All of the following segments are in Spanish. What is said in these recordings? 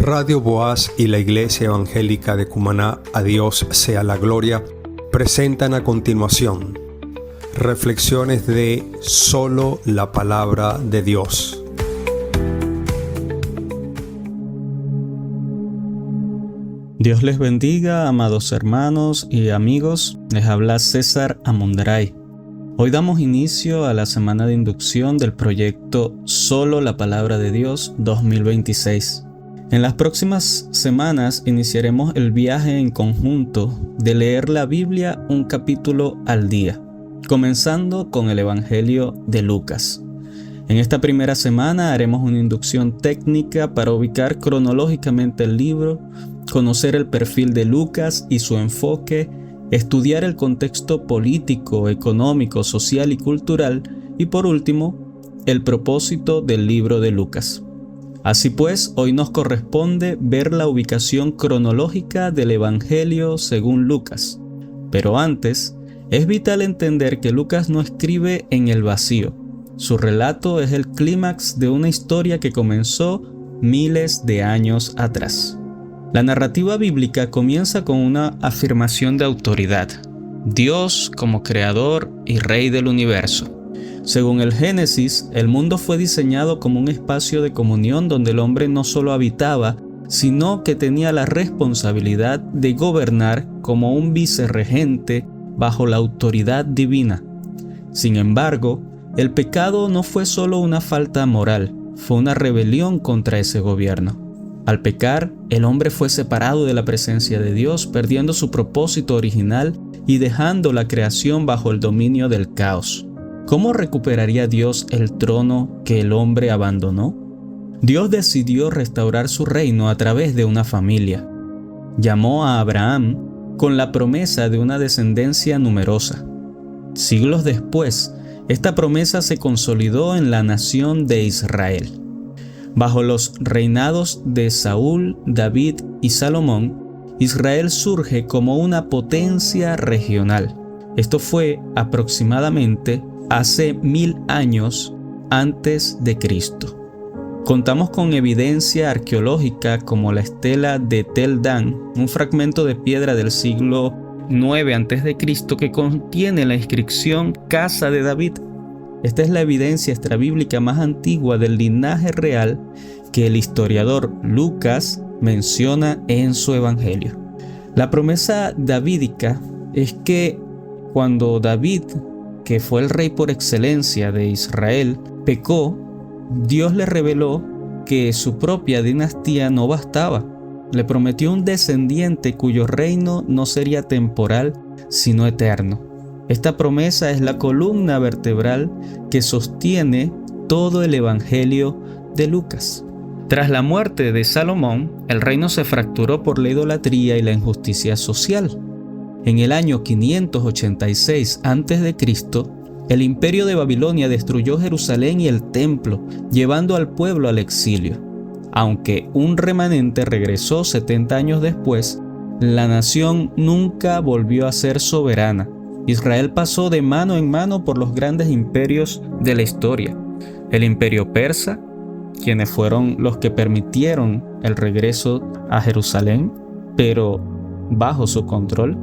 Radio Boaz y la Iglesia Evangélica de Cumaná, a Dios sea la gloria, presentan a continuación reflexiones de Solo la Palabra de Dios. Dios les bendiga, amados hermanos y amigos. Les habla César Amundaray. Hoy damos inicio a la semana de inducción del proyecto Solo la Palabra de Dios 2026. En las próximas semanas iniciaremos el viaje en conjunto de leer la Biblia un capítulo al día, comenzando con el Evangelio de Lucas. En esta primera semana haremos una inducción técnica para ubicar cronológicamente el libro, conocer el perfil de Lucas y su enfoque, estudiar el contexto político, económico, social y cultural y por último, el propósito del libro de Lucas. Así pues, hoy nos corresponde ver la ubicación cronológica del Evangelio según Lucas. Pero antes, es vital entender que Lucas no escribe en el vacío. Su relato es el clímax de una historia que comenzó miles de años atrás. La narrativa bíblica comienza con una afirmación de autoridad: Dios como creador y rey del universo. Según el Génesis, el mundo fue diseñado como un espacio de comunión donde el hombre no solo habitaba, sino que tenía la responsabilidad de gobernar como un vicerregente bajo la autoridad divina. Sin embargo, el pecado no fue solo una falta moral, fue una rebelión contra ese gobierno. Al pecar, el hombre fue separado de la presencia de Dios, perdiendo su propósito original y dejando la creación bajo el dominio del caos. ¿Cómo recuperaría Dios el trono que el hombre abandonó? Dios decidió restaurar su reino a través de una familia. Llamó a Abraham con la promesa de una descendencia numerosa. Siglos después, esta promesa se consolidó en la nación de Israel. Bajo los reinados de Saúl, David y Salomón, Israel surge como una potencia regional. Esto fue aproximadamente hace 1000 años antes de Cristo. Contamos con evidencia arqueológica como la estela de Tel Dan, un fragmento de piedra del siglo IX a.C. que contiene la inscripción Casa de David. Esta es la evidencia extrabíblica más antigua del linaje real que el historiador Lucas menciona en su Evangelio. La promesa davídica es que cuando David, que fue el rey por excelencia de Israel, pecó, Dios le reveló que su propia dinastía no bastaba. Le prometió un descendiente cuyo reino no sería temporal, sino eterno. Esta promesa es la columna vertebral que sostiene todo el Evangelio de Lucas. Tras la muerte de Salomón, el reino se fracturó por la idolatría y la injusticia social. En el año 586 a.C., el imperio de Babilonia destruyó Jerusalén y el templo, llevando al pueblo al exilio. Aunque un remanente regresó 70 años después, la nación nunca volvió a ser soberana. Israel pasó de mano en mano por los grandes imperios de la historia. El imperio persa, quienes fueron los que permitieron el regreso a Jerusalén, pero bajo su control.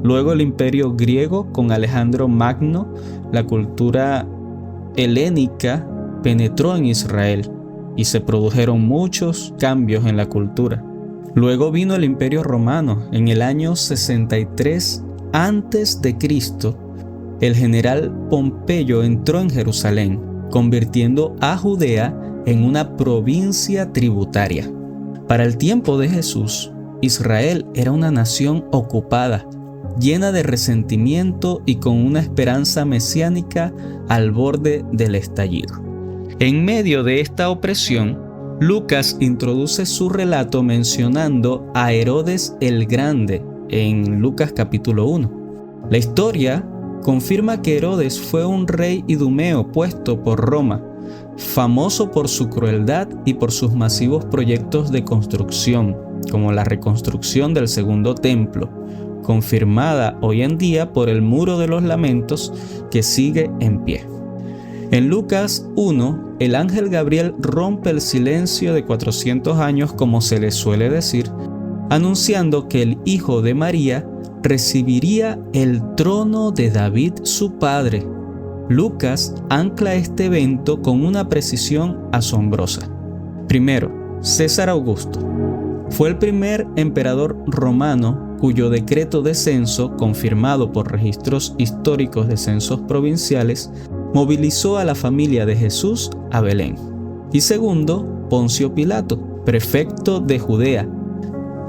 Luego el imperio griego con Alejandro Magno. La cultura helénica penetró en Israel y se produjeron muchos cambios en la cultura. Luego vino el imperio romano. En el año 63 a.C., el general Pompeyo entró en Jerusalén, convirtiendo a Judea en una provincia tributaria. Para el tiempo de Jesús, Israel era una nación ocupada, llena de resentimiento y con una esperanza mesiánica al borde del estallido. En medio de esta opresión, Lucas introduce su relato mencionando a Herodes el Grande en Lucas capítulo 1. La historia confirma que Herodes fue un rey idumeo puesto por Roma, famoso por su crueldad y por sus masivos proyectos de construcción, como la reconstrucción del Segundo Templo, confirmada hoy en día por el Muro de los Lamentos que sigue en pie. En Lucas 1, el ángel Gabriel rompe el silencio de 400 años, como se le suele decir, anunciando que el hijo de María recibiría el trono de David su padre. Lucas ancla este evento con una precisión asombrosa. Primero, César Augusto fue el primer emperador romano cuyo decreto de censo, confirmado por registros históricos de censos provinciales, movilizó a la familia de Jesús a Belén. Y segundo, Poncio Pilato, prefecto de Judea.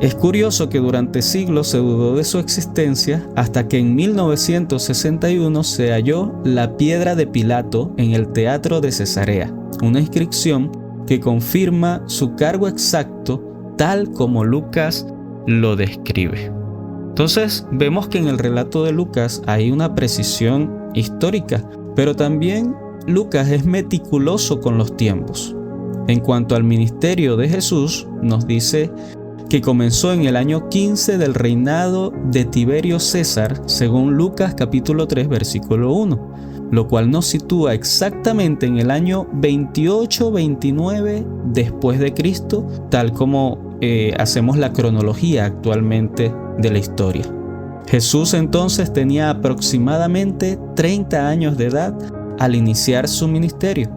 Es curioso que durante siglos se dudó de su existencia hasta que en 1961 se halló la piedra de Pilato en el teatro de Cesarea, una inscripción que confirma su cargo exacto tal como Lucas lo describe. Entonces vemos que en el relato de Lucas hay una precisión histórica, pero también Lucas es meticuloso con los tiempos. En cuanto al ministerio de Jesús, nos dice que comenzó en el año 15 del reinado de Tiberio César, según Lucas capítulo 3, versículo 1, lo cual nos sitúa exactamente en el año 28-29 después de Cristo, tal como hacemos la cronología actualmente de la historia. Jesús entonces tenía aproximadamente 30 años de edad al iniciar su ministerio.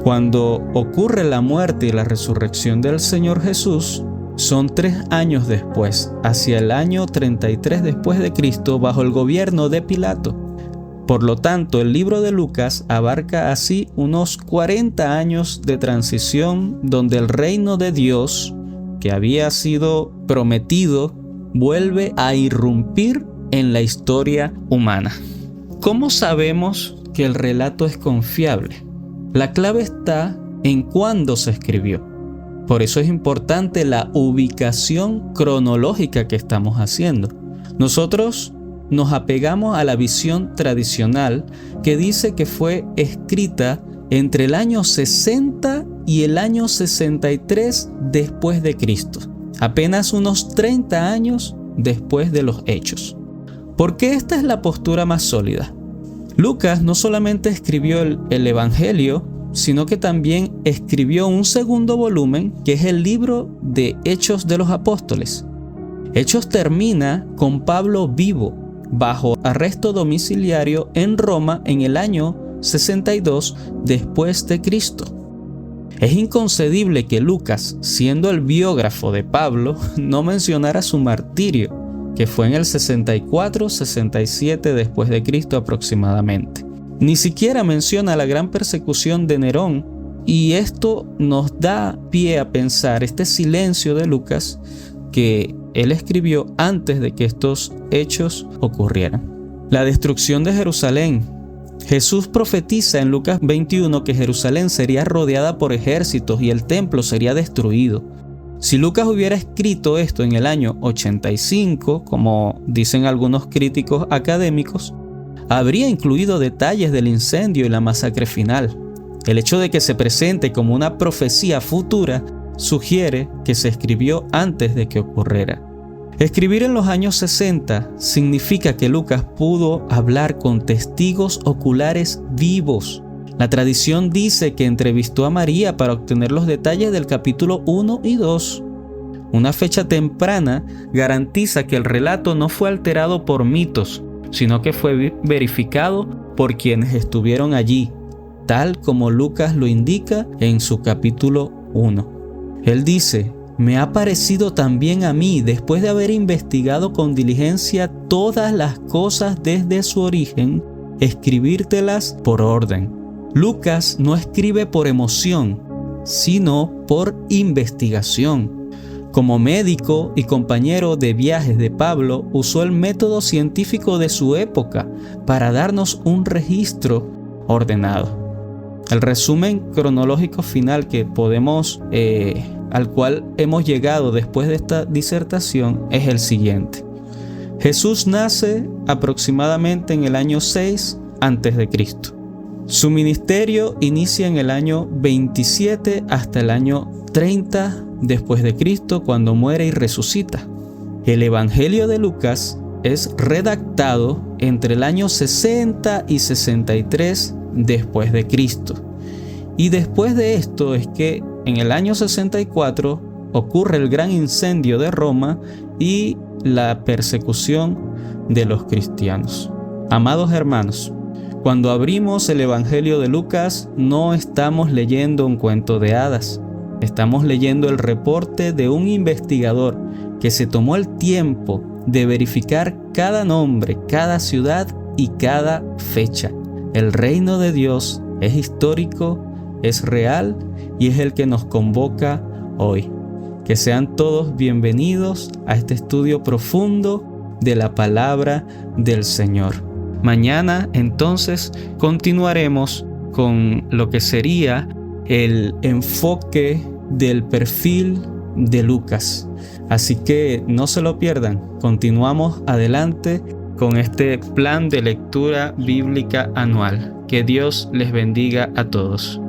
Cuando ocurre la muerte y la resurrección del Señor Jesús, son 3 años después, hacia el año 33 después de Cristo, bajo el gobierno de Pilato. Por lo tanto, el libro de Lucas abarca así unos 40 años de transición donde el reino de Dios, que había sido prometido, vuelve a irrumpir en la historia humana. ¿Cómo sabemos que el relato es confiable? La clave está en cuándo se escribió. Por eso es importante la ubicación cronológica que estamos haciendo. Nosotros nos apegamos a la visión tradicional que dice que fue escrita entre el año 60 y el año 63 después de Cristo, apenas unos 30 años después de los hechos. ¿Por qué esta es la postura más sólida? Lucas no solamente escribió el Evangelio, sino que también escribió un segundo volumen, que es el libro de Hechos de los Apóstoles. Hechos termina con Pablo vivo, bajo arresto domiciliario en Roma en el año 62 después de Cristo. Es inconcebible que Lucas, siendo el biógrafo de Pablo, no mencionara su martirio, que fue en el 64-67 después de Cristo aproximadamente. Ni siquiera menciona la gran persecución de Nerón, y esto nos da pie a pensar, este silencio de Lucas, que él escribió antes de que estos hechos ocurrieran. La destrucción de Jerusalén. Jesús profetiza en Lucas 21 que Jerusalén sería rodeada por ejércitos y el templo sería destruido. Si Lucas hubiera escrito esto en el año 85, como dicen algunos críticos académicos, habría incluido detalles del incendio y la masacre final. El hecho de que se presente como una profecía futura sugiere que se escribió antes de que ocurriera. Escribir en los años 60 significa que Lucas pudo hablar con testigos oculares vivos. La tradición dice que entrevistó a María para obtener los detalles del capítulo 1 y 2. Una fecha temprana garantiza que el relato no fue alterado por mitos, sino que fue verificado por quienes estuvieron allí, tal como Lucas lo indica en su capítulo 1. Él dice: me ha parecido también a mí, después de haber investigado con diligencia todas las cosas desde su origen, escribírtelas por orden. Lucas no escribe por emoción, sino por investigación. Como médico y compañero de viajes de Pablo, usó el método científico de su época para darnos un registro ordenado. El resumen cronológico final que al cual hemos llegado después de esta disertación es el siguiente. Jesús nace aproximadamente en el año 6 a.C. Su ministerio inicia en el año 27 hasta el año 30 después de Cristo, cuando muere y resucita. El Evangelio de Lucas es redactado entre el año 60 y 63 después de Cristo. Y después de esto es que en el año 64 ocurre el gran incendio de Roma y la persecución de los cristianos. Amados hermanos, cuando abrimos el Evangelio de Lucas, no estamos leyendo un cuento de hadas. Estamos leyendo el reporte de un investigador que se tomó el tiempo de verificar cada nombre, cada ciudad y cada fecha. El reino de Dios es histórico, es real y es el que nos convoca hoy. Que sean todos bienvenidos a este estudio profundo de la palabra del Señor. Mañana entonces continuaremos con lo que sería el enfoque del perfil de Lucas. Así que no se lo pierdan. Continuamos adelante con este plan de lectura bíblica anual. Que Dios les bendiga a todos.